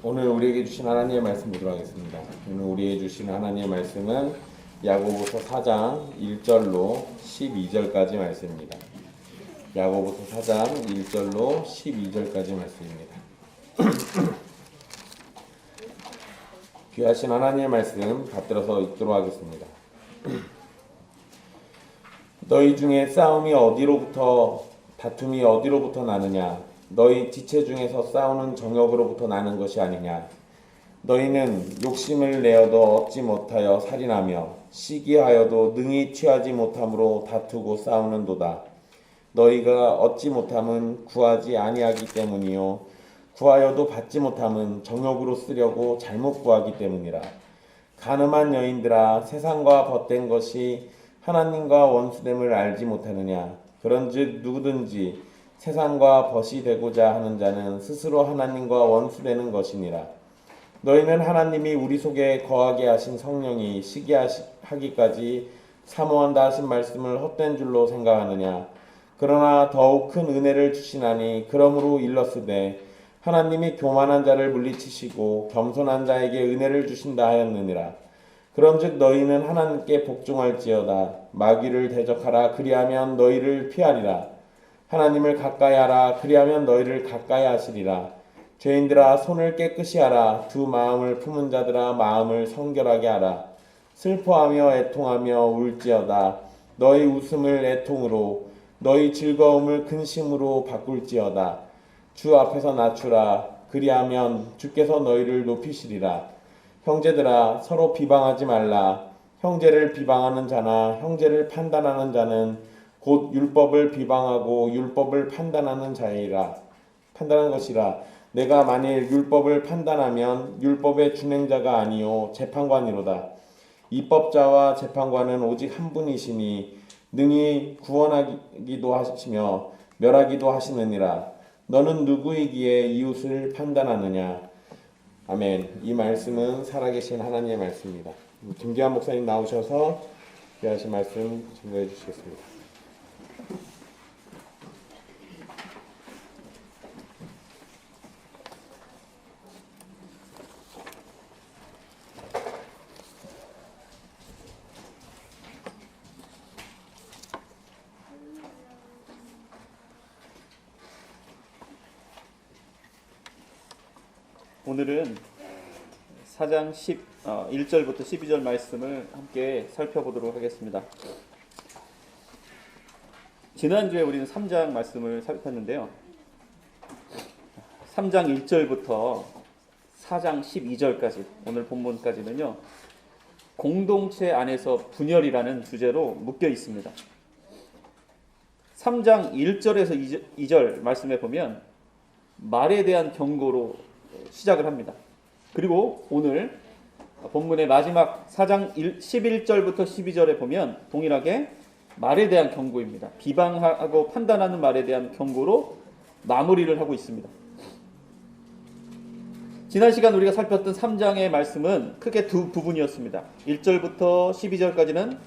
오늘 우리에게 주신 하나님의 말씀 보도록 하겠습니다. 오늘 우리에게 주신 하나님의 말씀은 야고보서 4장 1절로 12절까지 말씀입니다. 야고보서 4장 1절로 12절까지 말씀입니다. 귀하신 하나님의 말씀 받들어서 읽도록 하겠습니다. 너희 중에 다툼이 어디로부터 나느냐? 너희 지체 중에서 싸우는 정욕으로부터 나는 것이 아니냐? 너희는 욕심을 내어도 얻지 못하여 살인하며 시기하여도 능히 취하지 못함으로 다투고 싸우는도다. 너희가 얻지 못함은 구하지 아니하기 때문이요 구하여도 받지 못함은 정욕으로 쓰려고 잘못 구하기 때문이라. 간음한 여인들아, 세상과 벗된 것이 하나님과 원수됨을 알지 못하느냐? 그런즉 누구든지 세상과 벗이 되고자 하는 자는 스스로 하나님과 원수되는 것이니라. 너희는 하나님이 우리 속에 거하게 하신 성령이 시기하기까지 사모한다 하신 말씀을 헛된 줄로 생각하느냐? 그러나 더욱 큰 은혜를 주시나니 그러므로 일렀으되 하나님이 교만한 자를 물리치시고 겸손한 자에게 은혜를 주신다 하였느니라. 그런즉 너희는 하나님께 복종할지어다. 마귀를 대적하라. 그리하면 너희를 피하리라. 하나님을 가까이하라. 그리하면 너희를 가까이 하시리라. 죄인들아, 손을 깨끗이 하라. 두 마음을 품은 자들아, 마음을 성결하게 하라. 슬퍼하며 애통하며 울지어다. 너희 웃음을 애통으로, 너희 즐거움을 근심으로 바꿀지어다. 주 앞에서 낮추라. 그리하면 주께서 너희를 높이시리라. 형제들아, 서로 비방하지 말라. 형제를 비방하는 자나 형제를 판단하는 자는 곧 율법을 비방하고 율법을 판단하는 것이라. 내가 만일 율법을 판단하면 율법의 준행자가 아니요 재판관이로다. 입법자와 재판관은 오직 한 분이시니 능히 구원하기도 하시며 멸하기도 하시느니라. 너는 누구이기에 이웃을 판단하느냐? 아멘. 이 말씀은 살아계신 하나님의 말씀입니다. 김기환 목사님 나오셔서 귀하신 말씀 증거해 주시겠습니다. 오늘은 4장 1절부터 12절 말씀을 함께 살펴보도록 하겠습니다. 지난주에 우리는 3장 말씀을 살폈는데요. 3장 1절부터 4장 12절까지, 오늘 본문까지는요, 공동체 안에서 분열이라는 주제로 묶여 있습니다. 3장 1절에서 2절 말씀에 보면 말에 대한 경고로 시작을 합니다. 그리고 오늘 본문의 마지막 4장 11절부터 12절에 보면 동일하게 말에 대한 경고입니다. 비방하고 판단하는 말에 대한 경고로 마무리를 하고 있습니다. 지난 시간 우리가 살폈던 3장의 말씀은 크게 두 부분이었습니다. 1절부터 12절까지는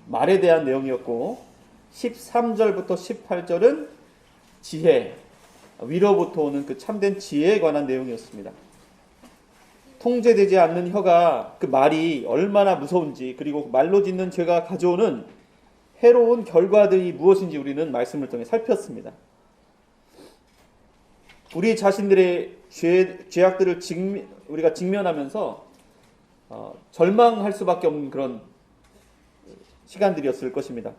말에 대한 내용이었고 13절부터 18절은 지혜, 위로부터 오는 그 참된 지혜에 관한 내용이었습니다. 통제되지 않는 혀가, 그 말이 얼마나 무서운지, 그리고 말로 짓는 죄가 가져오는 해로운 결과들이 무엇인지 우리는 말씀을 통해 살폈습니다. 우리 자신들의 죄악들을 우리가 직면하면서 절망할 수밖에 없는 그런 시간들이었을 것입니다.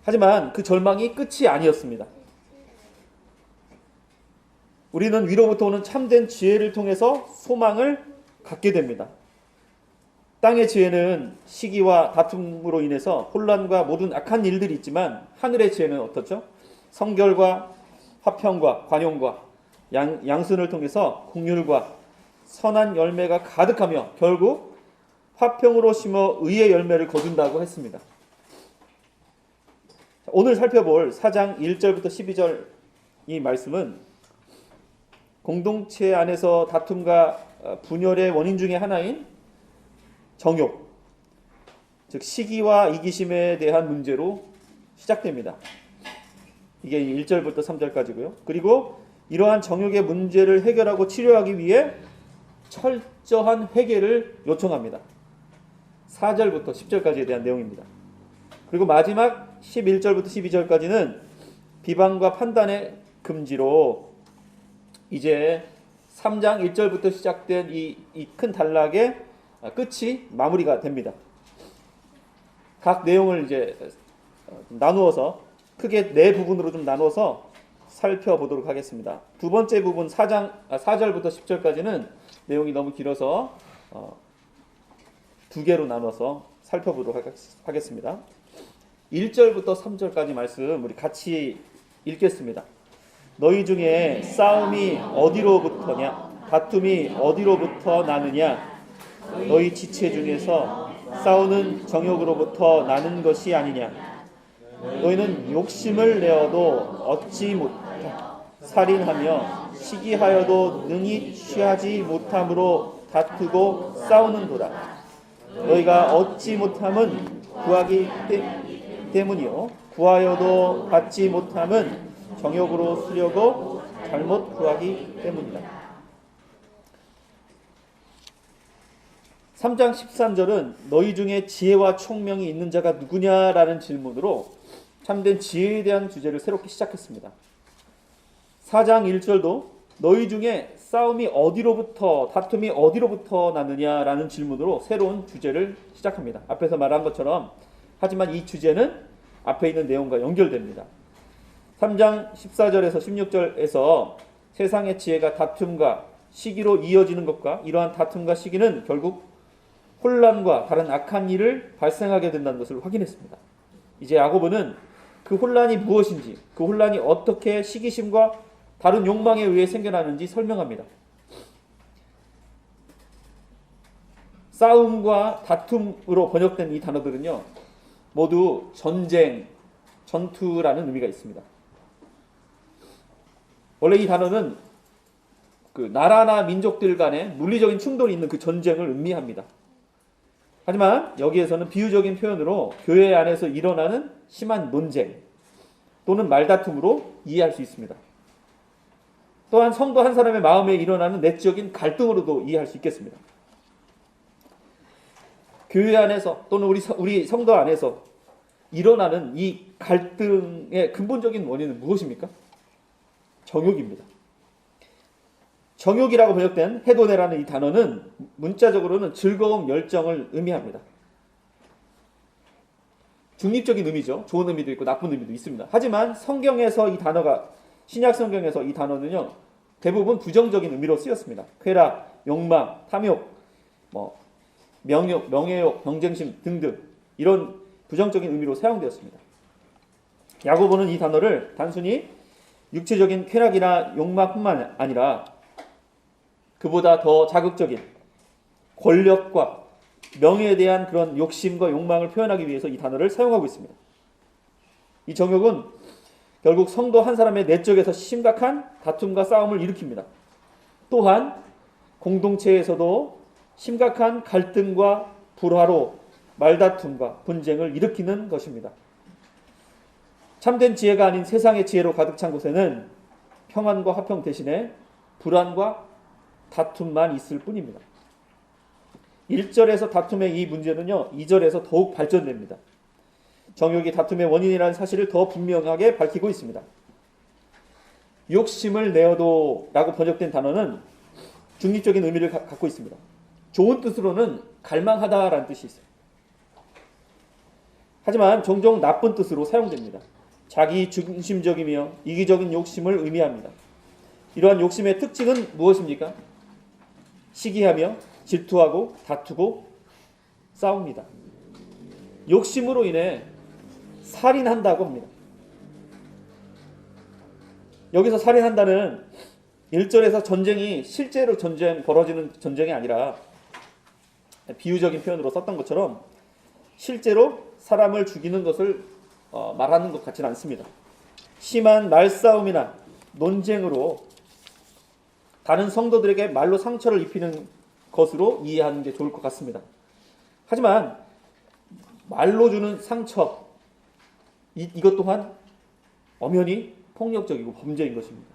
하지만 그 절망이 끝이 아니었습니다. 우리는 위로부터 오는 참된 지혜를 통해서 소망을 갖게 됩니다. 땅의 지혜는 시기와 다툼으로 인해서 혼란과 모든 악한 일들이 있지만 하늘의 지혜는 어떻죠? 성결과 화평과 관용과 양순을 통해서 긍휼과 선한 열매가 가득하며 결국 화평으로 심어 의의 열매를 거둔다고 했습니다. 오늘 살펴볼 4장 1절부터 12절 이 말씀은 공동체 안에서 다툼과 분열의 원인 중에 하나인 정욕, 즉 시기와 이기심에 대한 문제로 시작됩니다. 이게 1절부터 3절까지고요. 그리고 이러한 정욕의 문제를 해결하고 치료하기 위해 철저한 회개를 요청합니다. 4절부터 10절까지에 대한 내용입니다. 그리고 마지막 11절부터 12절까지는 비방과 판단의 금지로 이제 3장 1절부터 시작된 이 큰 단락의 끝이 마무리가 됩니다. 각 내용을 이제 나누어서 크게 네 부분으로 좀 나눠서 살펴보도록 하겠습니다. 두 번째 부분 4절부터 10절까지는 내용이 너무 길어서 두 개로 나눠서 살펴보도록 하겠습니다. 1절부터 3절까지 말씀 우리 같이 읽겠습니다. 너희 중에 싸움이 어디로부터냐? 다툼이 어디로부터 나느냐? 너희 지체 중에서 싸우는 정욕으로부터 나는 것이 아니냐? 너희는 욕심을 내어도 얻지 못하 살인하며 시기하여도 능히 취하지 못함으로 다투고 싸우는도다. 너희가 얻지 못함은 구하기 때문이요 구하여도 받지 못함은 정욕으로 쓰려고 잘못 구하기 때문이다. 3장 13절은 너희 중에 지혜와 총명이 있는 자가 누구냐라는 질문으로 참된 지혜에 대한 주제를 새롭게 시작했습니다. 4장 1절도 너희 중에 싸움이 어디로부터 다툼이 어디로부터 나느냐라는 질문으로 새로운 주제를 시작합니다. 앞에서 말한 것처럼 하지만 이 주제는 앞에 있는 내용과 연결됩니다. 3장 14절에서 16절에서 세상의 지혜가 다툼과 시기로 이어지는 것과 이러한 다툼과 시기는 결국 혼란과 다른 악한 일을 발생하게 된다는 것을 확인했습니다. 이제 야고보는 그 혼란이 무엇인지, 그 혼란이 어떻게 시기심과 다른 욕망에 의해 생겨나는지 설명합니다. 싸움과 다툼으로 번역된 이 단어들은요, 모두 전쟁, 전투라는 의미가 있습니다. 원래 이 단어는 그 나라나 민족들 간에 물리적인 충돌이 있는 그 전쟁을 의미합니다. 하지만 여기에서는 비유적인 표현으로 교회 안에서 일어나는 심한 논쟁 또는 말다툼으로 이해할 수 있습니다. 또한 성도 한 사람의 마음에 일어나는 내적인 갈등으로도 이해할 수 있겠습니다. 교회 안에서 또는 우리 성도 안에서 일어나는 이 갈등의 근본적인 원인은 무엇입니까? 정욕입니다. 정욕이라고 번역된 헤도네라는 이 단어는 문자적으로는 즐거움, 열정을 의미합니다. 중립적인 의미죠. 좋은 의미도 있고 나쁜 의미도 있습니다. 하지만 성경에서 이 단어가 신약 성경에서 이 단어는요 대부분 부정적인 의미로 쓰였습니다. 쾌락, 욕망, 탐욕, 명예욕, 경쟁심 등등 이런 부정적인 의미로 사용되었습니다. 야고보는 이 단어를 단순히 육체적인 쾌락이나 욕망뿐만 아니라 그보다 더 자극적인 권력과 명예에 대한 그런 욕심과 욕망을 표현하기 위해서 이 단어를 사용하고 있습니다. 이 정욕은 결국 성도 한 사람의 내적에서 심각한 다툼과 싸움을 일으킵니다. 또한 공동체에서도 심각한 갈등과 불화로 말다툼과 분쟁을 일으키는 것입니다. 참된 지혜가 아닌 세상의 지혜로 가득 찬 곳에는 평안과 화평 대신에 불안과 다툼만 있을 뿐입니다. 1절에서 다툼의 이 문제는요 2절에서 더욱 발전됩니다. 정욕이 다툼의 원인이라는 사실을 더 분명하게 밝히고 있습니다. 욕심을 내어도 라고 번역된 단어는 중립적인 의미를 갖고 있습니다. 좋은 뜻으로는 갈망하다라는 뜻이 있어요. 하지만 종종 나쁜 뜻으로 사용됩니다. 자기 중심적이며 이기적인 욕심을 의미합니다. 이러한 욕심의 특징은 무엇입니까? 시기하며 질투하고 다투고 싸웁니다. 욕심으로 인해 살인한다고 합니다. 여기서 살인한다는 1절에서 전쟁이 실제로 벌어지는 전쟁이 아니라 비유적인 표현으로 썼던 것처럼 실제로 사람을 죽이는 것을 말하는 것 같지는 않습니다. 심한 말싸움이나 논쟁으로 다른 성도들에게 말로 상처를 입히는 것으로 이해하는 게 좋을 것 같습니다. 하지만 말로 주는 상처 이것 또한 엄연히 폭력적이고 범죄인 것입니다.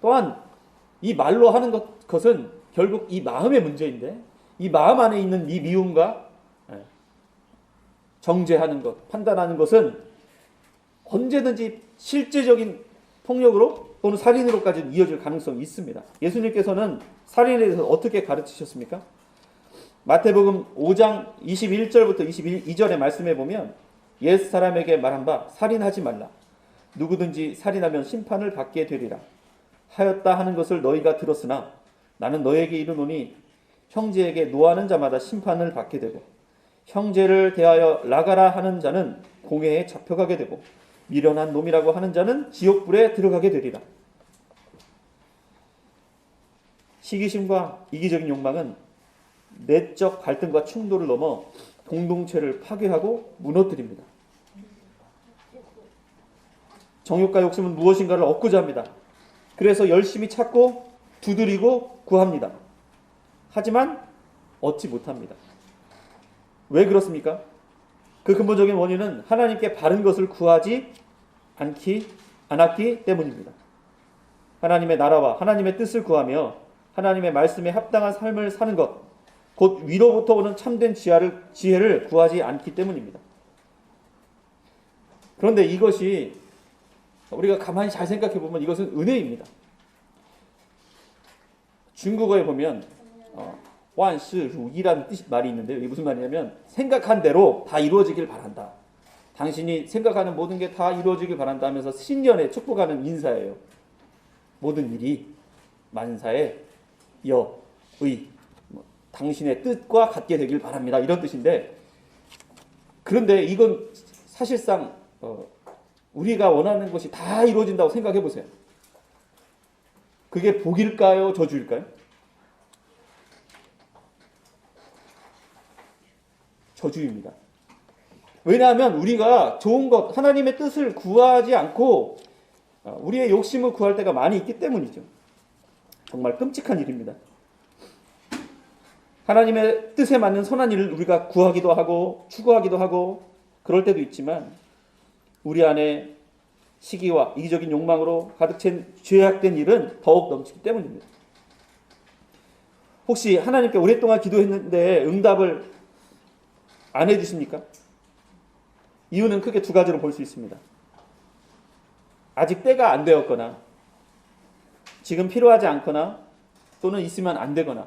또한 이 말로 하는 것은 결국 이 마음의 문제인데, 이 마음 안에 있는 이 미움과 정죄하는 것, 판단하는 것은 언제든지 실제적인 폭력으로 또는 살인으로까지 이어질 가능성이 있습니다. 예수님께서는 살인에 대해서 어떻게 가르치셨습니까? 마태복음 5장 21절부터 22절의 말씀에 보면 옛 사람에게 말한 바 살인하지 말라. 누구든지 살인하면 심판을 받게 되리라. 하였다 하는 것을 너희가 들었으나 나는 너에게 이르노니 형제에게 노하는 자마다 심판을 받게 되고 형제를 대하여 나가라 하는 자는 공회에 잡혀가게 되고 미련한 놈이라고 하는 자는 지옥불에 들어가게 되리라. 시기심과 이기적인 욕망은 내적 갈등과 충돌을 넘어 공동체를 파괴하고 무너뜨립니다. 정욕과 욕심은 무엇인가를 얻고자 합니다. 그래서 열심히 찾고 두드리고 구합니다. 하지만 얻지 못합니다. 왜 그렇습니까? 그 근본적인 원인은 하나님께 바른 것을 구하지 않았기 때문입니다. 하나님의 나라와 하나님의 뜻을 구하며 하나님의 말씀에 합당한 삶을 사는 것, 곧 위로부터 오는 참된 지혜를 구하지 않기 때문입니다. 그런데 이것이 우리가 가만히 잘 생각해 보면 이것은 은혜입니다. 중국어에 보면 완시루이라는 말이 있는데요. 이게 무슨 말이냐면 생각한 대로 다 이루어지길 바란다. 당신이 생각하는 모든 게 다 이루어지길 바란다 하면서 신년에 축복하는 인사예요. 모든 일이 만사에 여의 당신의 뜻과 같게 되길 바랍니다. 이런 뜻인데, 그런데 이건 사실상 우리가 원하는 것이 다 이루어진다고 생각해 보세요. 그게 복일까요? 저주일까요? 저주입니다. 왜냐하면 우리가 좋은 것, 하나님의 뜻을 구하지 않고 우리의 욕심을 구할 때가 많이 있기 때문이죠. 정말 끔찍한 일입니다. 하나님의 뜻에 맞는 선한 일을 우리가 구하기도 하고 추구하기도 하고 그럴 때도 있지만 우리 안에 시기와 이기적인 욕망으로 가득 찬 죄악된 일은 더욱 넘치기 때문입니다. 혹시 하나님께 오랫동안 기도했는데 응답을 안 해주십니까? 이유는 크게 두 가지로 볼 수 있습니다. 아직 때가 안 되었거나 지금 필요하지 않거나 또는 있으면 안 되거나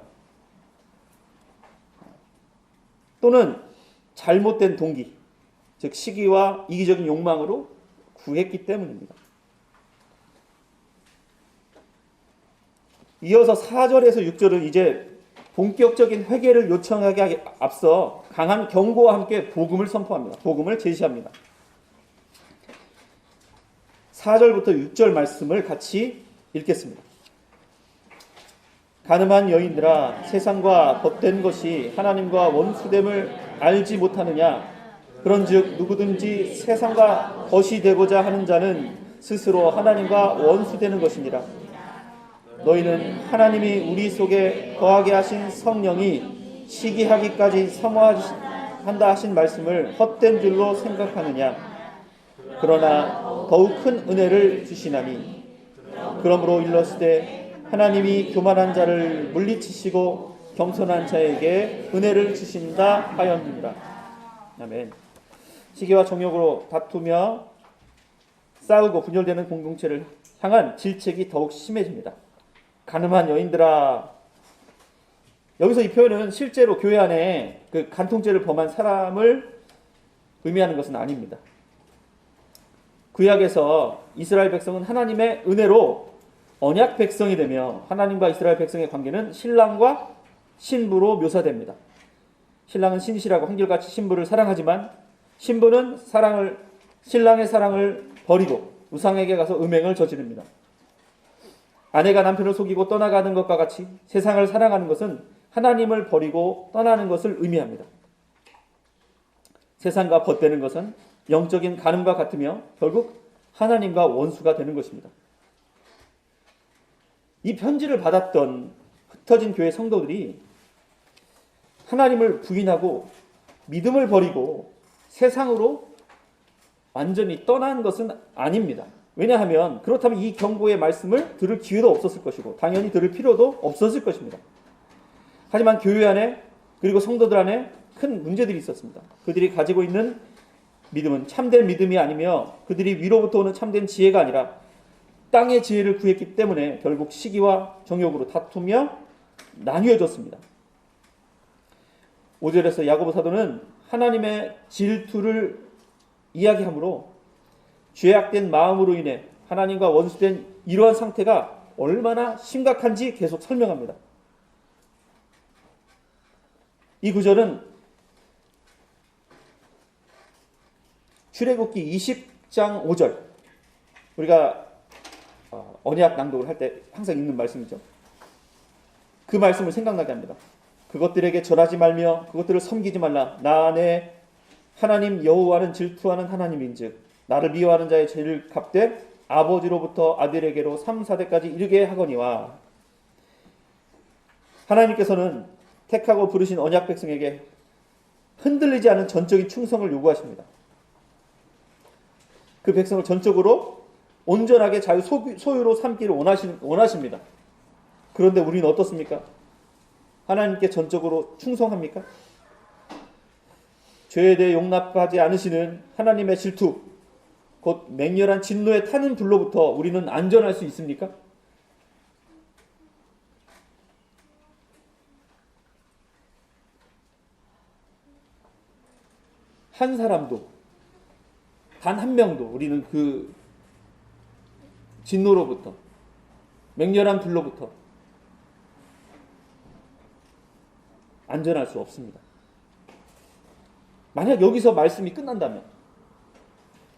또는 잘못된 동기, 즉 시기와 이기적인 욕망으로 구했기 때문입니다. 이어서 4절에서 6절은 이제 본격적인 회개를 요청하기 앞서 강한 경고와 함께 복음을 선포합니다. 복음을 제시합니다. 4절부터 6절 말씀을 같이 읽겠습니다. 가늠한 여인들아, 세상과 벗된 것이 하나님과 원수됨을 알지 못하느냐? 그런즉 누구든지 세상과 벗이 되고자 하는 자는 스스로 하나님과 원수되는 것이니라. 너희는 하나님이 우리 속에 거하게 하신 성령이 시기하기까지 사모한다 하신 말씀을 헛된 줄로 생각하느냐? 그러나 더욱 큰 은혜를 주시나니 그러므로 일렀으되 하나님이 교만한 자를 물리치시고 겸손한 자에게 은혜를 주신다 하였느니라. 아멘. 시기와 정욕으로 다투며 싸우고 분열되는 공동체를 향한 질책이 더욱 심해집니다. 가늠한 여인들아. 여기서 이 표현은 실제로 교회 안에 그 간통죄를 범한 사람을 의미하는 것은 아닙니다. 구약에서 이스라엘 백성은 하나님의 은혜로 언약 백성이 되며 하나님과 이스라엘 백성의 관계는 신랑과 신부로 묘사됩니다. 신랑은 신실하고 한결같이 신부를 사랑하지만 신부는 신랑의 사랑을 버리고 우상에게 가서 음행을 저지릅니다. 아내가 남편을 속이고 떠나가는 것과 같이 세상을 사랑하는 것은 하나님을 버리고 떠나는 것을 의미합니다. 세상과 벗되는 것은 영적인 간음과 같으며 결국 하나님과 원수가 되는 것입니다. 이 편지를 받았던 흩어진 교회 성도들이 하나님을 부인하고 믿음을 버리고 세상으로 완전히 떠난 것은 아닙니다. 왜냐하면 그렇다면 이 경고의 말씀을 들을 기회도 없었을 것이고 당연히 들을 필요도 없었을 것입니다. 하지만 교회 안에 그리고 성도들 안에 큰 문제들이 있었습니다. 그들이 가지고 있는 믿음은 참된 믿음이 아니며 그들이 위로부터 오는 참된 지혜가 아니라 땅의 지혜를 구했기 때문에 결국 시기와 정욕으로 다투며 나뉘어졌습니다. 5절에서 야고보 사도는 하나님의 질투를 이야기하므로 죄악된 마음으로 인해 하나님과 원수된 이러한 상태가 얼마나 심각한지 계속 설명합니다. 이 구절은 출애굽기 20장 5절, 우리가 언약 낭독을 할 때 항상 읽는 말씀이죠. 그 말씀을 생각나게 합니다. 그것들에게 절하지 말며 그것들을 섬기지 말라. 나 내 하나님 여호와는 질투하는 하나님인즉 나를 미워하는 자의 죄를 갚되 아버지로부터 아들에게로 3, 4대까지 이르게 하거니와. 하나님께서는 택하고 부르신 언약 백성에게 흔들리지 않은 전적인 충성을 요구하십니다. 그 백성을 전적으로 온전하게 자유 소유로 삼기를 원하십니다. 그런데 우리는 어떻습니까? 하나님께 전적으로 충성합니까? 죄에 대해 용납하지 않으시는 하나님의 질투, 곧 맹렬한 진노에 타는 불로부터 우리는 안전할 수 있습니까? 한 사람도, 단 한 명도 우리는 그 진노로부터, 맹렬한 불로부터 안전할 수 없습니다. 만약 여기서 말씀이 끝난다면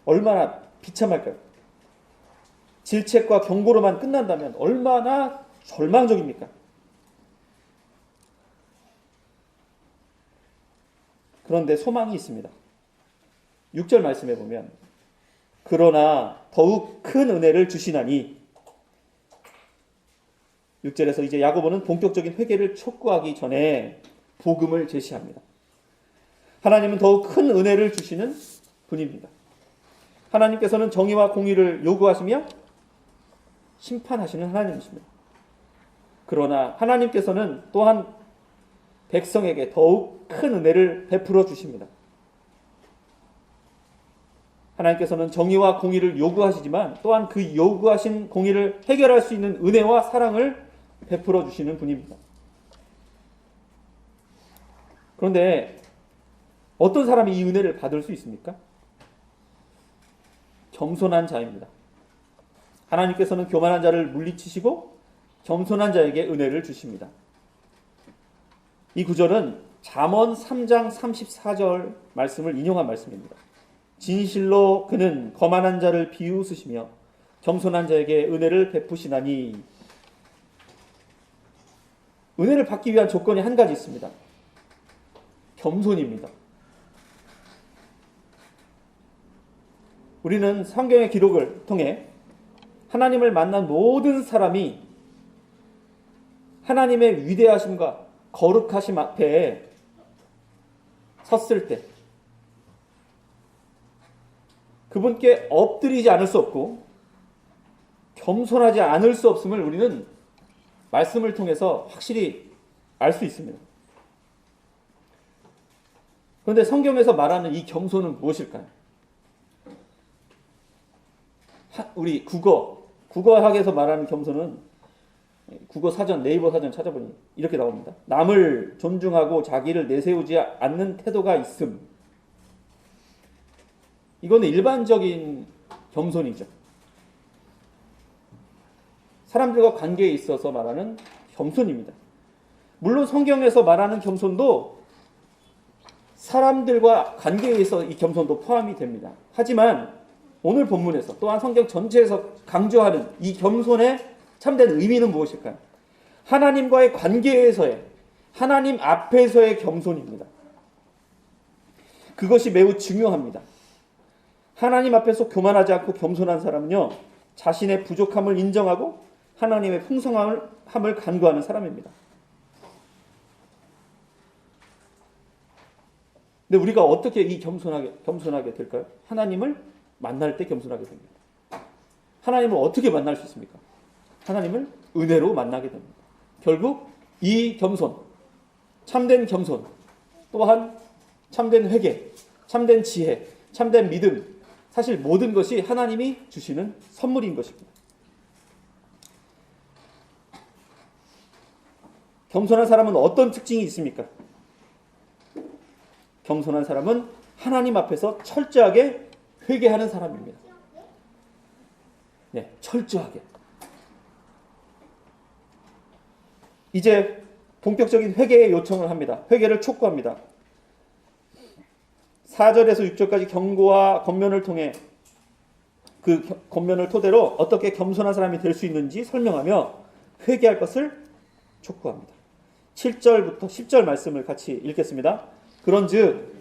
얼마나 비참할까요? 질책과 경고로만 끝난다면 얼마나 절망적입니까? 그런데 소망이 있습니다. 6절 말씀에 보면 그러나 더욱 큰 은혜를 주시나니, 6절에서 이제 야고보는 본격적인 회개를 촉구하기 전에 복음을 제시합니다. 하나님은 더욱 큰 은혜를 주시는 분입니다. 하나님께서는 정의와 공의를 요구하시며 심판하시는 하나님이십니다. 그러나 하나님께서는 또한 백성에게 더욱 큰 은혜를 베풀어 주십니다. 하나님께서는 정의와 공의를 요구하시지만 또한 그 요구하신 공의를 해결할 수 있는 은혜와 사랑을 베풀어 주시는 분입니다. 그런데 어떤 사람이 이 은혜를 받을 수 있습니까? 겸손한 자입니다. 하나님께서는 교만한 자를 물리치시고 겸손한 자에게 은혜를 주십니다. 이 구절은 잠언 3장 34절 말씀을 인용한 말씀입니다. 진실로 그는 거만한 자를 비웃으시며 겸손한 자에게 은혜를 베푸시나니. 은혜를 받기 위한 조건이 한 가지 있습니다. 겸손입니다. 우리는 성경의 기록을 통해 하나님을 만난 모든 사람이 하나님의 위대하심과 거룩하심 앞에 섰을 때 그분께 엎드리지 않을 수 없고 겸손하지 않을 수 없음을 우리는 말씀을 통해서 확실히 알 수 있습니다. 그런데 성경에서 말하는 이 겸손은 무엇일까요? 우리 국어학에서 말하는 겸손은 국어 사전, 네이버 사전 찾아보니 이렇게 나옵니다. 남을 존중하고 자기를 내세우지 않는 태도가 있음. 이거는 일반적인 겸손이죠. 사람들과 관계에 있어서 말하는 겸손입니다. 물론 성경에서 말하는 겸손도 사람들과 관계에서 이 겸손도 포함이 됩니다. 하지만 오늘 본문에서 또한 성경 전체에서 강조하는 이 겸손의 참된 의미는 무엇일까요? 하나님과의 관계에서의, 하나님 앞에서의 겸손입니다. 그것이 매우 중요합니다. 하나님 앞에서 교만하지 않고 겸손한 사람은요, 자신의 부족함을 인정하고 하나님의 풍성함을 간구하는 사람입니다. 근데 우리가 어떻게 이 겸손하게 될까요? 하나님을 만날 때 겸손하게 됩니다. 하나님을 어떻게 만날 수 있습니까? 하나님을 은혜로 만나게 됩니다. 결국 이 겸손, 참된 겸손, 또한 참된 회개, 참된 지혜, 참된 믿음, 사실 모든 것이 하나님이 주시는 선물인 것입니다. 겸손한 사람은 어떤 특징이 있습니까? 겸손한 사람은 하나님 앞에서 철저하게 회개하는 사람입니다. 네, 철저하게. 이제 본격적인 회개의 요청을 합니다. 회개를 촉구합니다. 4절에서 6절까지 경고와 권면을 통해 그 권면을 토대로 어떻게 겸손한 사람이 될 수 있는지 설명하며 회개할 것을 촉구합니다. 7절부터 10절 말씀을 같이 읽겠습니다. 그런즉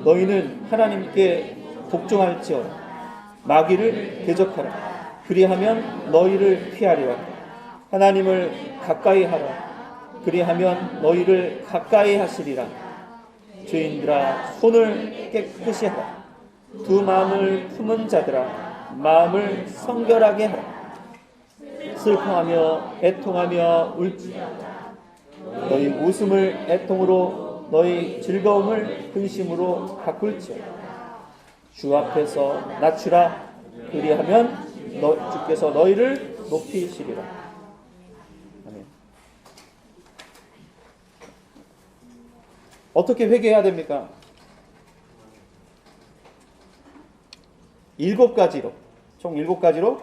너희는 하나님께 복종할지어다. 마귀를 대적하라. 그리하면 너희를 피하리라. 하나님을 가까이 하라. 그리하면 너희를 가까이 하시리라. 죄인들아 손을 깨끗이 하라. 두 마음을 품은 자들아 마음을 성결하게 하라. 슬퍼하며 애통하며 울지어다. 너희 웃음을 애통으로 너희 즐거움을 근심으로 바꿀지어다. 주 앞에서 낮추라. 그리하면 주께서 너희를 높이시리라. 아멘. 어떻게 회개해야 됩니까? 7가지로, 총 7가지로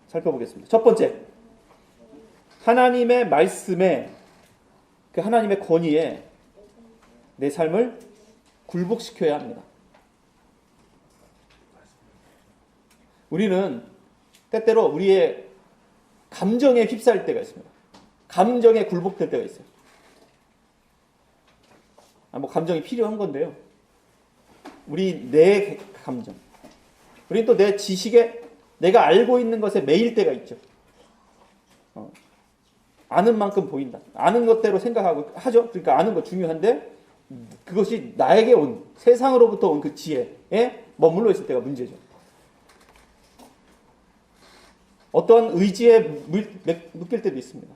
살펴보겠습니다. 첫 번째, 하나님의 말씀에, 그 하나님의 권위에 내 삶을 굴복시켜야 합니다. 우리는 때때로 우리의 감정에 휩싸일 때가 있습니다. 감정에 굴복될 때가 있어요. 뭐 감정이 필요한 건데요. 우리 내 감정, 우리는 또 내 지식에 내가 알고 있는 것에 매일 때가 있죠. 아는 만큼 보인다. 아는 것대로 생각하고 하죠. 그러니까 아는 거 중요한데 그것이 나에게 온, 세상으로부터 온 그 지혜에 머물러 있을 때가 문제죠. 어떠한 의지에 묶일 때도 있습니다.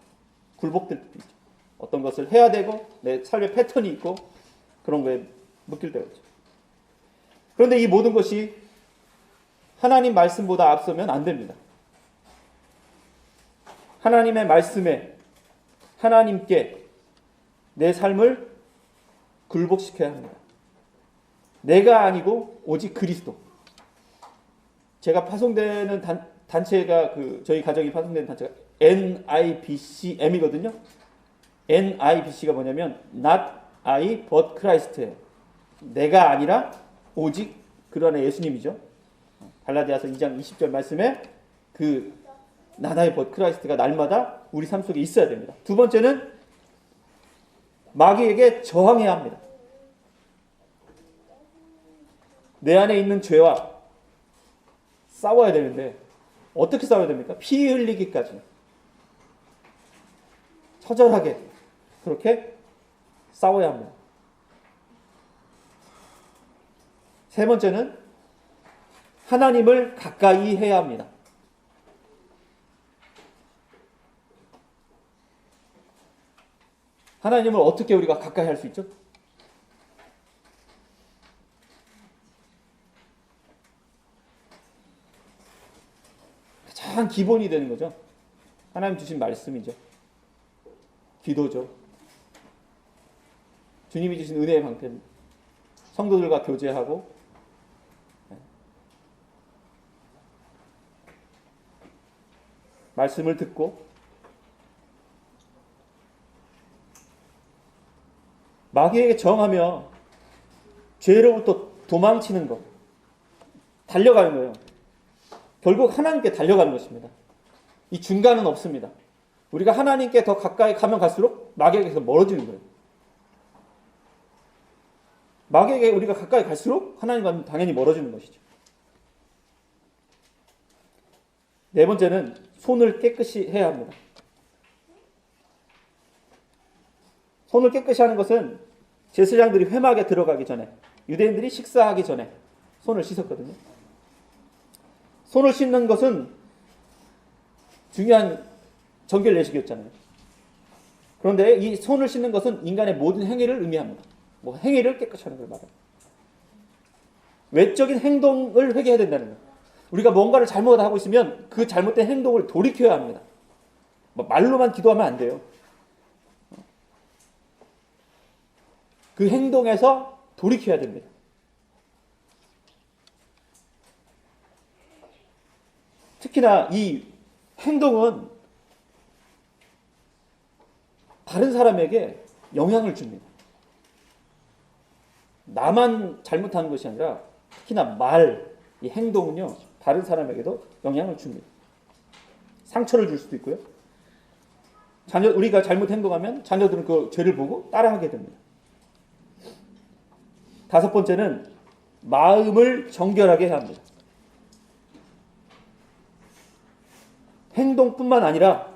굴복될 때도 있죠. 어떤 것을 해야 되고 내 삶의 패턴이 있고 그런 거에 묶일 때가 있죠. 그런데 이 모든 것이 하나님 말씀보다 앞서면 안 됩니다. 하나님의 말씀에 하나님께 내 삶을 굴복시켜야 합니다. 내가 아니고 오직 그리스도. 제가 파송되는 단체가 저희 가정이 파송되는 단체가 NIBCM이거든요. NIBC가 뭐냐면 Not I but Christ예요. 내가 아니라 오직 그 안에 예수님이죠. 갈라디아서 2장 20절 말씀에 그 Not I but Christ가 날마다 우리 삶 속에 있어야 됩니다. 두 번째는 마귀에게 저항해야 합니다. 내 안에 있는 죄와 싸워야 되는데 어떻게 싸워야 됩니까? 피 흘리기까지 처절하게 그렇게 싸워야 합니다. 세 번째는 하나님을 가까이 해야 합니다. 하나님을 어떻게 우리가 가까이 할 수 있죠? 가장 기본이 되는 거죠. 하나님 주신 말씀이죠. 기도죠. 주님이 주신 은혜의 방편. 성도들과 교제하고 말씀을 듣고 마귀에게 저항하며 죄로부터 도망치는 것, 달려가는 거예요. 결국 하나님께 달려가는 것입니다. 이 중간은 없습니다. 우리가 하나님께 더 가까이 가면 갈수록 마귀에게서 멀어지는 거예요. 마귀에게 우리가 가까이 갈수록 하나님과는 당연히 멀어지는 것이죠. 네 번째는 손을 깨끗이 해야 합니다. 손을 깨끗이 하는 것은 제사장들이 회막에 들어가기 전에, 유대인들이 식사하기 전에 손을 씻었거든요. 손을 씻는 것은 중요한 정결 예식이었잖아요. 그런데 이 손을 씻는 것은 인간의 모든 행위를 의미합니다. 뭐 행위를 깨끗이 하는 걸 말해요. 외적인 행동을 회개해야 된다는 거예요. 우리가 뭔가를 잘못하고 있으면 그 잘못된 행동을 돌이켜야 합니다. 뭐 말로만 기도하면 안 돼요. 그 행동에서 돌이켜야 됩니다. 특히나 이 행동은 다른 사람에게 영향을 줍니다. 나만 잘못하는 것이 아니라 특히나 이 행동은요, 다른 사람에게도 영향을 줍니다. 상처를 줄 수도 있고요. 우리가 잘못 행동하면 자녀들은 그 죄를 보고 따라하게 됩니다. 5번째는 마음을 정결하게 해야 합니다. 행동뿐만 아니라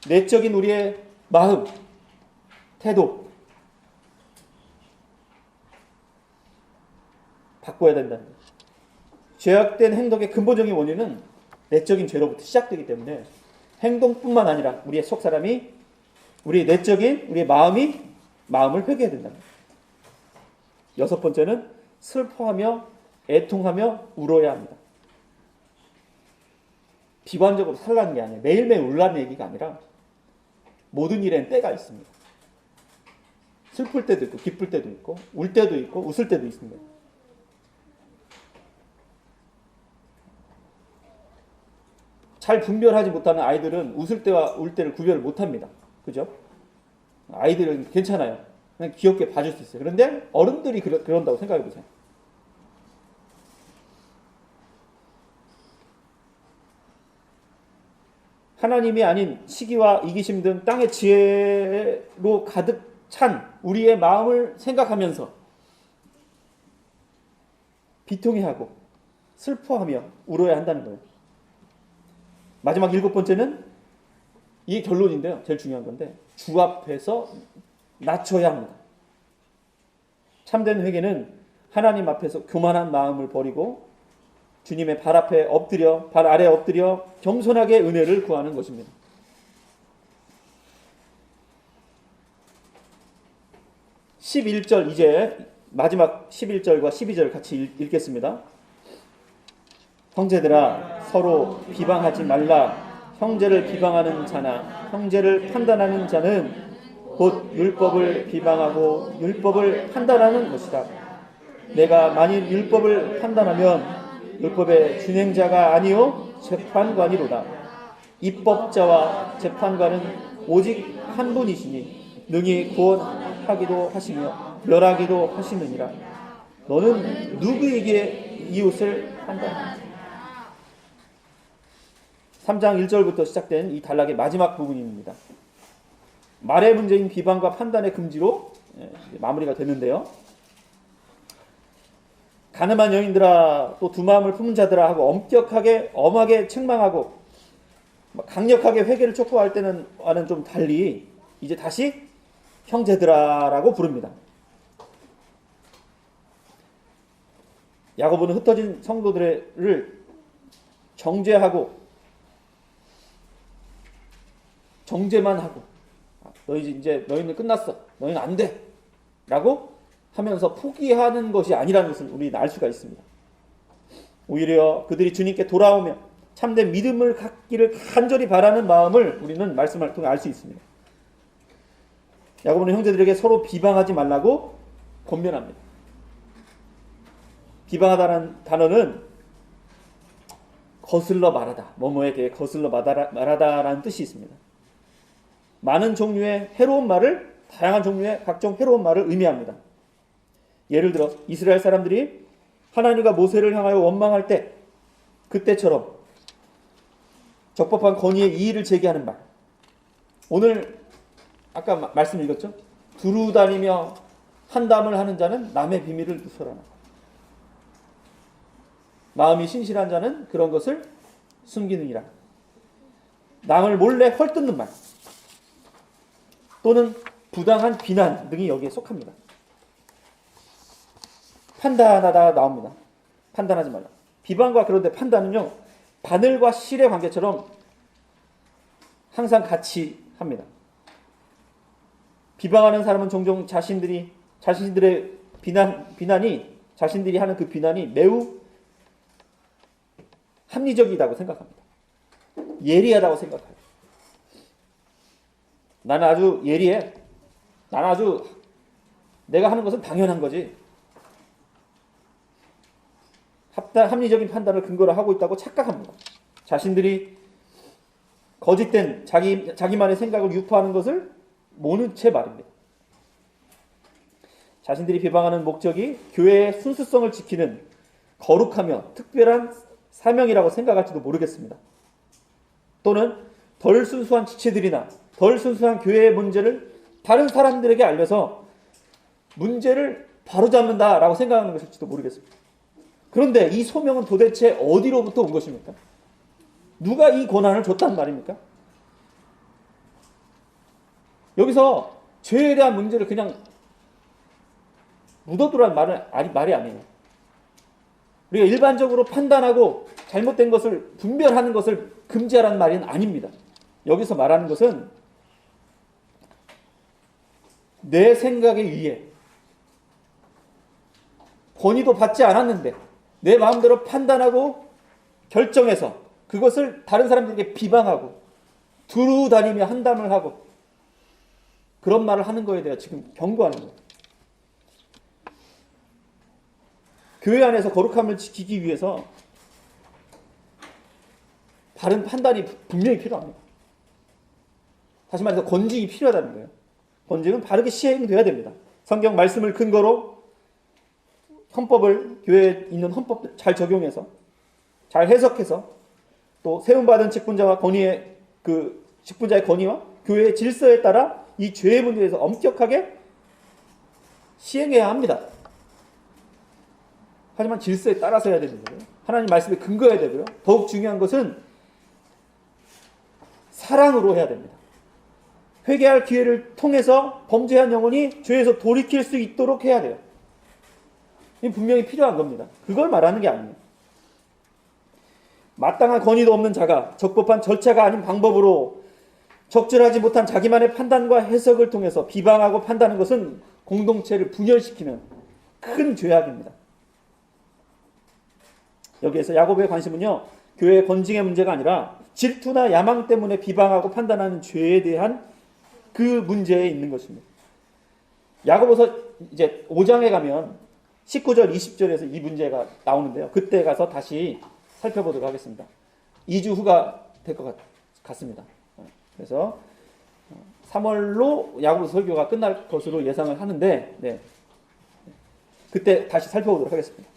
내적인 우리의 마음, 태도 바꿔야 된다는 거예요. 죄악된 행동의 근본적인 원인은 내적인 죄로부터 시작되기 때문에 행동뿐만 아니라 우리의 속사람이 우리의 내적인 우리의 마음을 회개해야 된다는 거예요. 6번째는 슬퍼하며 애통하며 울어야 합니다. 비관적으로 살라는 게 아니에요. 매일매일 울라는 얘기가 아니라 모든 일엔 때가 있습니다. 슬플 때도 있고 기쁠 때도 있고 울 때도 있고 웃을 때도 있습니다. 잘 분별하지 못하는 아이들은 웃을 때와 울 때를 구별을 못합니다. 그죠? 아이들은 괜찮아요. 그냥 귀엽게 봐줄 수 있어요. 그런데 어른들이 그런다고 생각해 보세요. 하나님이 아닌 시기와 이기심 등 땅의 지혜로 가득 찬 우리의 마음을 생각하면서 비통해하고 슬퍼하며 울어야 한다는 거예요. 마지막 7번째는 이게 결론인데요. 제일 중요한 건데 주 앞에서 낮춰야 합니다. 참된 회개는 하나님 앞에서 교만한 마음을 버리고 주님의 발 아래 엎드려 겸손하게 은혜를 구하는 것입니다. (11절) 이제 마지막 11절과 12절 같이 읽겠습니다. 형제들아 서로 비방하지 말라. 형제를 비방하는 자나 형제를 판단하는 자는 곧 율법을 비방하고 율법을 판단하는 것이다. 내가 만일 율법을 판단하면 율법의 준행자가 아니요 재판관이로다. 입법자와 재판관은 오직 한 분이시니 능히 구원하기도 하시며 멸하기도 하시느니라. 너는 누구에게 이웃을 판단하느냐. 3장 1절부터 시작된 이 단락의 마지막 부분입니다. 말의 문제인 비방과 판단의 금지로 마무리가 되는데요. 가늠한 여인들아 또 두 마음을 품은 자들아 하고 엄하게 책망하고 강력하게 회개를 촉구할 때는와는 좀 달리 이제 다시 형제들아라고 부릅니다. 야고보는 흩어진 성도들을 정죄만 하고 너희는 끝났어. 너희는 안 돼. 라고 하면서 포기하는 것이 아니라는 것을 우리는 알 수가 있습니다. 오히려 그들이 주님께 돌아오며 참된 믿음을 갖기를 간절히 바라는 마음을 우리는 말씀을 통해 알 수 있습니다. 야고보는 형제들에게 서로 비방하지 말라고 권면합니다. 비방하다는 단어는 거슬러 말하다, 뭐뭐에 대해 거슬러 말하다라는 뜻이 있습니다. 많은 종류의 다양한 종류의 각종 해로운 말을 의미합니다. 예를 들어 이스라엘 사람들이 하나님과 모세를 향하여 원망할 때 그때처럼 적법한 건의의 이의를 제기하는 말. 오늘 아까 말씀 읽었죠? 두루 다니며 한담을 하는 자는 남의 비밀을 누설하나. 마음이 신실한 자는 그런 것을 숨기느니라. 남을 몰래 헐뜯는 말 또는 부당한 비난 등이 여기에 속합니다. 판단하다 나옵니다. 판단하지 말라. 비방과 그런데 판단은요, 바늘과 실의 관계처럼 항상 같이 합니다. 비방하는 사람은 종종 자신들의 비난이 자신들이 하는 그 비난이 매우 합리적이라고 생각합니다. 예리하다고 생각해요. 나는 아주 예리해. 나는 아주 내가 하는 것은 당연한 거지. 합리적인 판단을 근거로 하고 있다고 착각합니다. 자신들이 거짓된 자기만의 생각을 유포하는 것을 모른 채 말입니다. 자신들이 비방하는 목적이 교회의 순수성을 지키는 거룩하며 특별한 사명이라고 생각할지도 모르겠습니다. 또는 덜 순수한 지체들이나 덜 순수한 교회의 문제를 다른 사람들에게 알려서 문제를 바로잡는다라고 생각하는 것일지도 모르겠습니다. 그런데 이 소명은 도대체 어디로부터 온 것입니까? 누가 이 권한을 줬단 말입니까? 여기서 죄에 대한 문제를 그냥 묻어두라는 말이 아니에요. 우리가 일반적으로 판단하고 잘못된 것을 분별하는 것을 금지하라는 말은 아닙니다. 여기서 말하는 것은 내 생각에 의해 권위도 받지 않았는데 내 마음대로 판단하고 결정해서 그것을 다른 사람들에게 비방하고 두루 다니며 한담을 하고 그런 말을 하는 거에 대해 지금 경고하는 거예요. 교회 안에서 거룩함을 지키기 위해서 바른 판단이 분명히 필요합니다. 다시 말해서 권징이 필요하다는 거예요. 권징은 바르게 시행돼야 됩니다. 성경 말씀을 근거로 헌법을 교회에 있는 헌법을 잘 적용해서 잘 해석해서 또 세움받은 직분자와 직분자의 권위와 교회의 질서에 따라 이 죄의 문제에서 엄격하게 시행해야 합니다. 하지만 질서에 따라서 해야 되는 거예요. 하나님 말씀에 근거해야 되고요. 더욱 중요한 것은 사랑으로 해야 됩니다. 회개할 기회를 통해서 범죄한 영혼이 죄에서 돌이킬 수 있도록 해야 돼요. 이 분명히 필요한 겁니다. 그걸 말하는 게 아니에요. 마땅한 권위도 없는 자가 적법한 절차가 아닌 방법으로 적절하지 못한 자기만의 판단과 해석을 통해서 비방하고 판단하는 것은 공동체를 분열시키는 큰 죄악입니다. 여기에서 야고보의 관심은요, 교회의 권징의 문제가 아니라 질투나 야망 때문에 비방하고 판단하는 죄에 대한 그 문제에 있는 것입니다. 야고보서 이제 5장에 가면 19절, 20절에서 이 문제가 나오는데요. 그때 가서 다시 살펴보도록 하겠습니다. 2주 후가 될 것 같습니다. 그래서 3월로 야고보서 설교가 끝날 것으로 예상을 하는데, 그때 다시 살펴보도록 하겠습니다.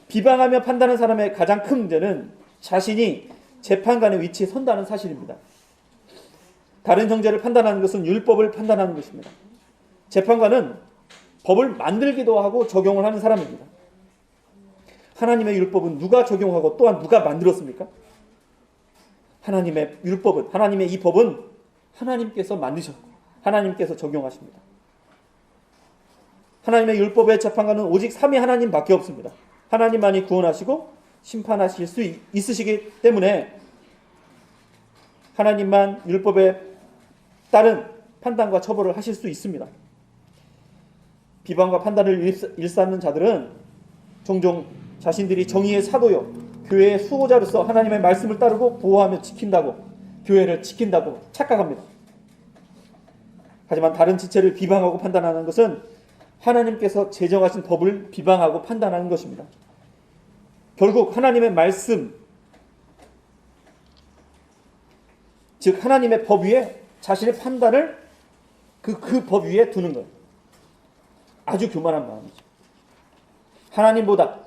비방하며 판단하는 사람의 가장 큰 문제는 자신이 재판관의 위치에 선다는 사실입니다. 다른 형제를 판단하는 것은 율법을 판단하는 것입니다. 재판관은 법을 만들기도 하고 적용을 하는 사람입니다. 하나님의 율법은 누가 적용하고 또한 누가 만들었습니까? 하나님의 율법은, 하나님의 이 법은 하나님께서 만드셨고 하나님께서 적용하십니다. 하나님의 율법의 재판관은 오직 삼위 하나님밖에 없습니다. 하나님만이 구원하시고 심판하실 수 있으시기 때문에 하나님만 율법에 따른 판단과 처벌을 하실 수 있습니다. 비방과 판단을 일삼는 자들은 종종 자신들이 정의의 사도요, 교회의 수호자로서 하나님의 말씀을 따르고 보호하며 지킨다고, 교회를 지킨다고 착각합니다. 하지만 다른 지체를 비방하고 판단하는 것은 하나님께서 제정하신 법을 비방하고 판단하는 것입니다. 결국 하나님의 말씀, 즉 하나님의 법 위에 자신의 판단을 그 법 위에 두는 거예요. 아주 교만한 마음이죠. 하나님보다,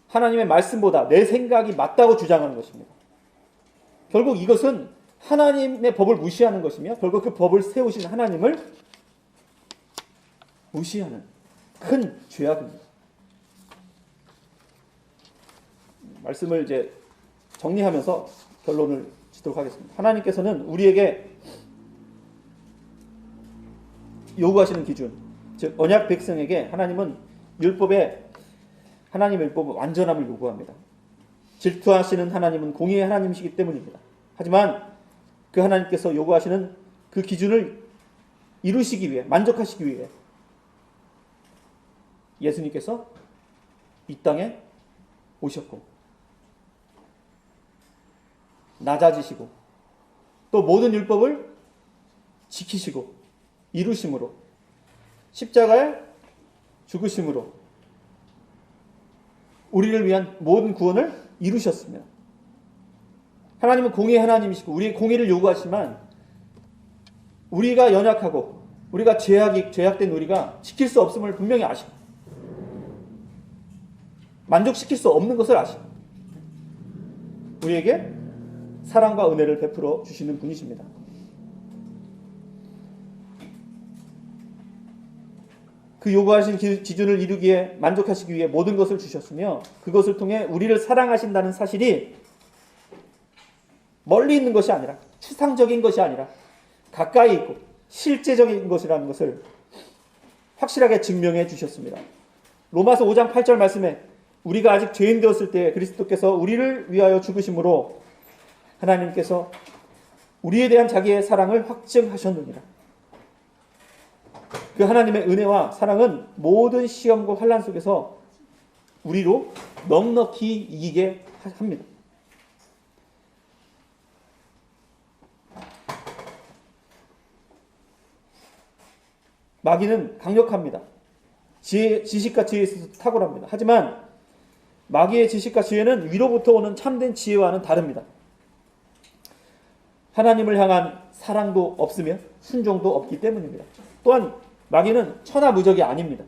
하나님의 말씀보다 내 생각이 맞다고 주장하는 것입니다. 결국 이것은 하나님의 법을 무시하는 것이며 결국 그 법을 세우신 하나님을 무시하는 큰 죄악입니다. 말씀을 이제 정리하면서 결론을 짓도록 하겠습니다. 하나님께서는 우리에게 요구하시는 기준, 즉 언약 백성에게 하나님은 하나님의 율법은 완전함을 요구합니다. 질투하시는 하나님은 공의의 하나님이시기 때문입니다. 하지만 그 하나님께서 요구하시는 그 기준을 이루시기 위해, 만족하시기 위해 예수님께서 이 땅에 오셨고 낮아지시고 또 모든 율법을 지키시고 이루심으로 십자가에 죽으심으로 우리를 위한 모든 구원을 이루셨습니다. 하나님은 공의의 하나님이시고 우리의 공의를 요구하시지만 우리가 연약하고 우리가 죄악된 우리가 지킬 수 없음을 분명히 아십니다. 만족시킬 수 없는 것을 아십니다. 우리에게 사랑과 은혜를 베풀어 주시는 분이십니다. 그 요구하신 기준을 이루기에 만족하시기 위해 모든 것을 주셨으며 그것을 통해 우리를 사랑하신다는 사실이 멀리 있는 것이 아니라 추상적인 것이 아니라 가까이 있고 실제적인 것이라는 것을 확실하게 증명해 주셨습니다. 로마서 5장 8절 말씀에 우리가 아직 죄인 되었을 때 그리스도께서 우리를 위하여 죽으심으로 하나님께서 우리에 대한 자기의 사랑을 확증하셨느니라. 그 하나님의 은혜와 사랑은 모든 시험과 환난 속에서 우리로 넉넉히 이기게 합니다. 마귀는 강력합니다. 지식과 지혜에 있어서 탁월합니다. 하지만 마귀의 지식과 지혜는 위로부터 오는 참된 지혜와는 다릅니다. 하나님을 향한 사랑도 없으며 순종도 없기 때문입니다. 또한 마귀는 천하무적이 아닙니다.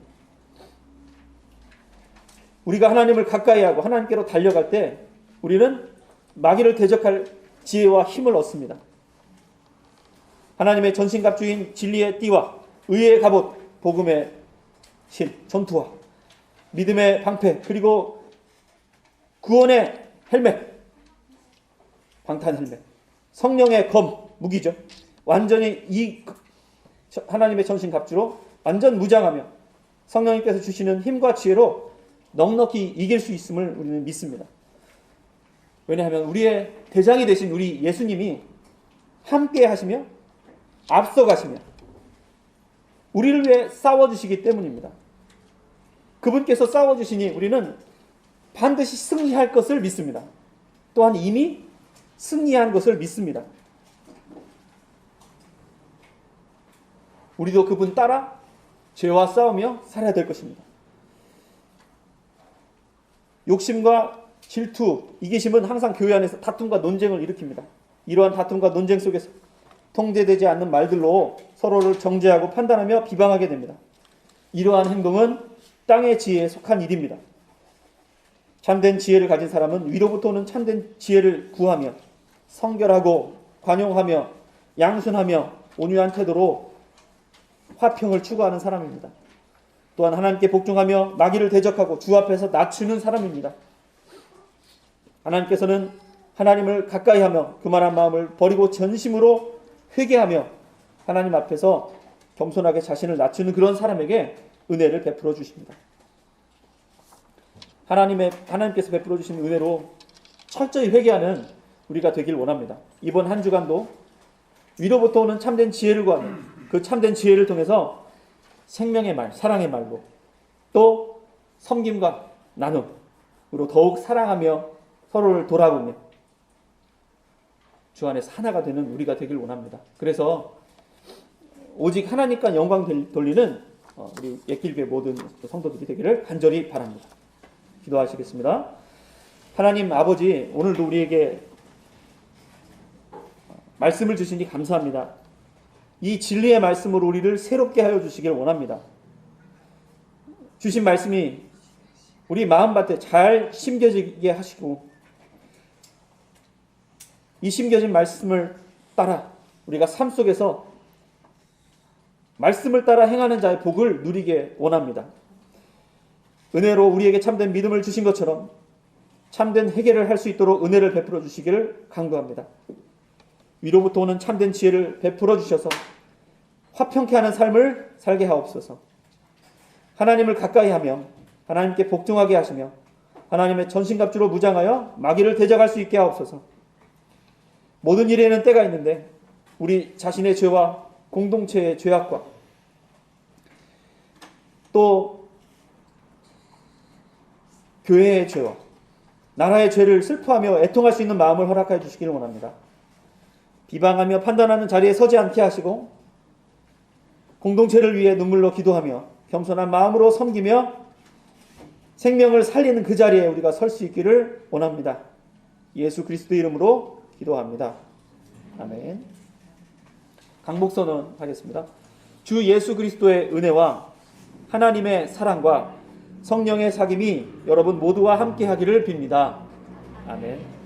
우리가 하나님을 가까이 하고 하나님께로 달려갈 때 우리는 마귀를 대적할 지혜와 힘을 얻습니다. 하나님의 전신갑주인 진리의 띠와 의의 갑옷, 복음의 신, 전투화, 믿음의 방패, 그리고 구원의 헬멧, 방탄 헬멧, 성령의 검, 무기죠. 완전히 이 하나님의 전신갑주로 완전 무장하며 성령님께서 주시는 힘과 지혜로 넉넉히 이길 수 있음을 우리는 믿습니다. 왜냐하면 우리의 대장이 되신 우리 예수님이 함께 하시며 앞서가시며 우리를 위해 싸워주시기 때문입니다. 그분께서 싸워주시니 우리는 반드시 승리할 것을 믿습니다. 또한 이미 승리한 것을 믿습니다. 우리도 그분 따라 죄와 싸우며 살아야 될 것입니다. 욕심과 질투, 이기심은 항상 교회 안에서 다툼과 논쟁을 일으킵니다. 이러한 다툼과 논쟁 속에서 통제되지 않는 말들로 서로를 정죄하고 판단하며 비방하게 됩니다. 이러한 행동은 땅의 지혜에 속한 일입니다. 참된 지혜를 가진 사람은 위로부터 오는 참된 지혜를 구하며 성결하고 관용하며 양순하며 온유한 태도로 화평을 추구하는 사람입니다. 또한 하나님께 복종하며 마귀를 대적하고 주 앞에서 낮추는 사람입니다. 하나님께서는 하나님을 가까이하며 그만한 마음을 버리고 전심으로 회개하며 하나님 앞에서 겸손하게 자신을 낮추는 그런 사람에게 은혜를 베풀어 주십니다. 하나님께서 베풀어 주신 은혜로 철저히 회개하는 우리가 되길 원합니다. 이번 한 주간도 위로부터 오는 참된 지혜를 구하며 그 참된 지혜를 통해서 생명의 말, 사랑의 말로 또 섬김과 나눔으로 더욱 사랑하며 서로를 돌아보며 주 안에서 하나가 되는 우리가 되길 원합니다. 그래서 오직 하나님과 영광 돌리는 우리 옛길교회 모든 성도들이 되기를 간절히 바랍니다. 기도하시겠습니다. 하나님 아버지, 오늘도 우리에게 말씀을 주시니 감사합니다. 이 진리의 말씀으로 우리를 새롭게 하여 주시길 원합니다. 주신 말씀이 우리 마음밭에 잘 심겨지게 하시고 이 심겨진 말씀을 따라 우리가 삶 속에서 말씀을 따라 행하는 자의 복을 누리게 원합니다. 은혜로 우리에게 참된 믿음을 주신 것처럼 참된 회개를 할 수 있도록 은혜를 베풀어 주시기를 간구합니다. 위로부터 오는 참된 지혜를 베풀어 주셔서 화평케 하는 삶을 살게 하옵소서. 하나님을 가까이 하며 하나님께 복종하게 하시며 하나님의 전신갑주로 무장하여 마귀를 대적할 수 있게 하옵소서. 모든 일에는 때가 있는데 우리 자신의 죄와 공동체의 죄악과 또 교회의 죄와 나라의 죄를 슬퍼하며 애통할 수 있는 마음을 허락하여 주시기를 원합니다. 비방하며 판단하는 자리에 서지 않게 하시고 공동체를 위해 눈물로 기도하며 겸손한 마음으로 섬기며 생명을 살리는 그 자리에 우리가 설 수 있기를 원합니다. 예수 그리스도 이름으로 기도합니다. 아멘. 강목선언 하겠습니다. 주 예수 그리스도의 은혜와 하나님의 사랑과 성령의 사귐이 여러분 모두와 함께 하기를 빕니다. 아멘.